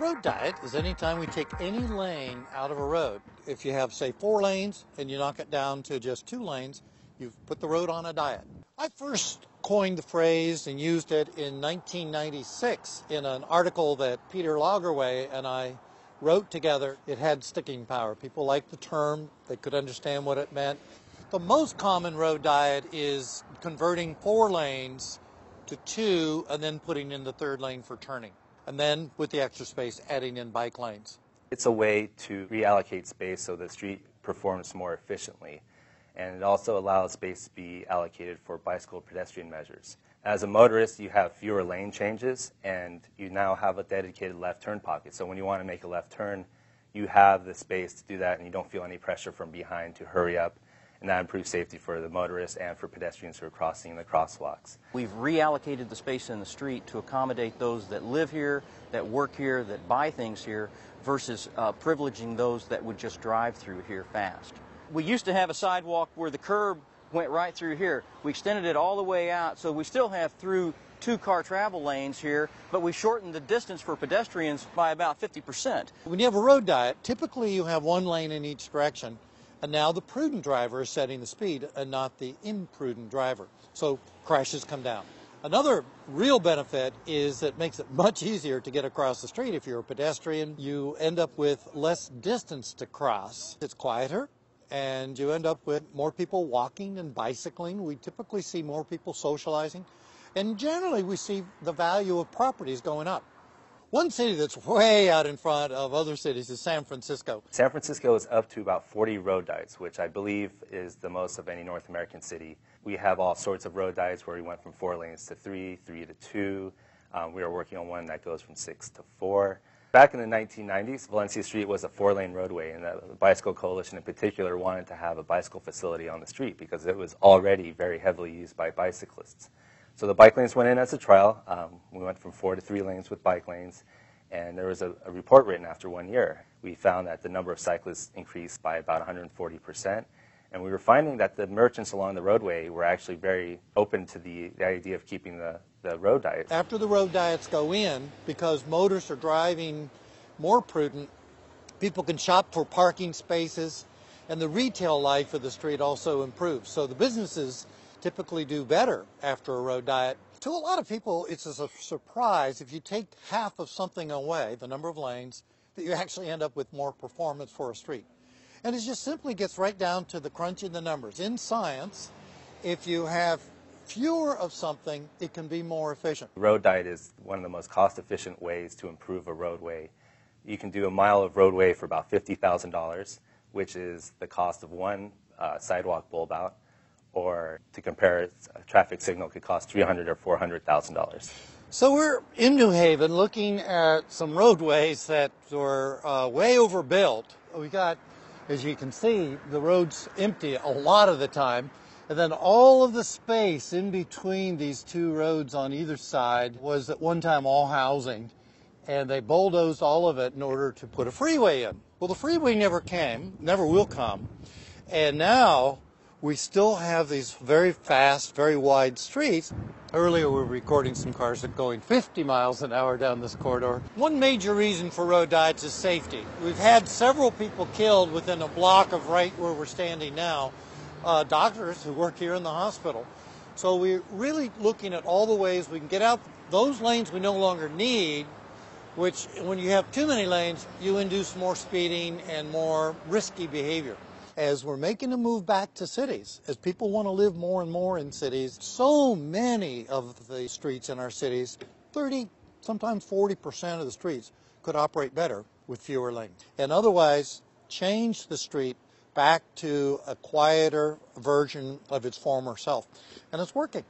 road diet is anytime we take any lane out of a road. If you have, say, 4 lanes and you knock it down to just 2 lanes, you've put the road on a diet. I first coined the phrase and used it in 1996 in an article that Peter Lagerwey and I wrote together. It had sticking power. People liked the term. They could understand what it meant. The most common road diet is converting 4 lanes to 2 and then putting in the 3rd lane for turning. And then with the extra space, adding in bike lanes. It's a way to reallocate space so the street performs more efficiently. And it also allows space to be allocated for bicycle pedestrian measures. As a motorist, you have fewer lane changes, and you now have a dedicated left turn pocket. So when you want to make a left turn, you have the space to do that, and you don't feel any pressure from behind to hurry up. And that improves safety for the motorists and for pedestrians who are crossing the crosswalks. We've reallocated the space in the street to accommodate those that live here, that work here, that buy things here, versus privileging those that would just drive through here fast. We used to have a sidewalk where the curb went right through here. We extended it all the way out, so we still have through 2-car travel lanes here, but we shortened the distance for pedestrians by about 50%. When you have a road diet, typically you have 1 lane in each direction. And now the prudent driver is setting the speed and not the imprudent driver. So crashes come down. Another real benefit is that it makes it much easier to get across the street. If you're a pedestrian, you end up with less distance to cross. It's quieter, and you end up with more people walking and bicycling. We typically see more people socializing. And generally, we see the value of properties going up. One city that's way out in front of other cities is San Francisco. San Francisco is up to about 40 road diets, which I believe is the most of any North American city. We have all sorts of road diets where we went from 4 lanes to 3, 3 to 2. We are working on one that goes from 6 to 4. Back in the 1990s, Valencia Street was a 4-lane roadway, and the Bicycle Coalition in particular wanted to have a bicycle facility on the street because it was already very heavily used by bicyclists. So the bike lanes went in as a trial. We went from 4 to 3 lanes with bike lanes, and there was a report written after 1 year. We found that the number of cyclists increased by about 140%, and we were finding that the merchants along the roadway were actually very open to the idea of keeping the road diets. After the road diets go in, because motorists are driving more prudent, people can shop for parking spaces, and the retail life of the street also improves. So the businesses typically do better after a road diet. To a lot of people, it's a surprise if you take half of something away, the number of lanes, that you actually end up with more performance for a street. And it just simply gets right down to the crunching the numbers. In science, if you have fewer of something, it can be more efficient. Road diet is one of the most cost-efficient ways to improve a roadway. You can do a mile of roadway for about $50,000, which is the cost of 1 sidewalk bulb out. Or to compare it, a traffic signal could cost $300,000 or $400,000. So we're in New Haven looking at some roadways that were way overbuilt. We got, as you can see, the roads empty a lot of the time. And then all of the space in between these 2 roads on either side was at one time all housing. And they bulldozed all of it in order to put a freeway in. Well, the freeway never came, never will come. And now we still have these very fast, very wide streets. Earlier we were recording some cars that are going 50 miles an hour down this corridor. One major reason for road diets is safety. We've had several people killed within a block of right where we're standing now, doctors who work here in the hospital. So we're really looking at all the ways we can get out those lanes we no longer need, which when you have too many lanes, you induce more speeding and more risky behavior. As we're making a move back to cities, as people want to live more and more in cities, so many of the streets in our cities, 30, sometimes 40% of the streets, could operate better with fewer lanes. And otherwise, change the street back to a quieter version of its former self. And it's working.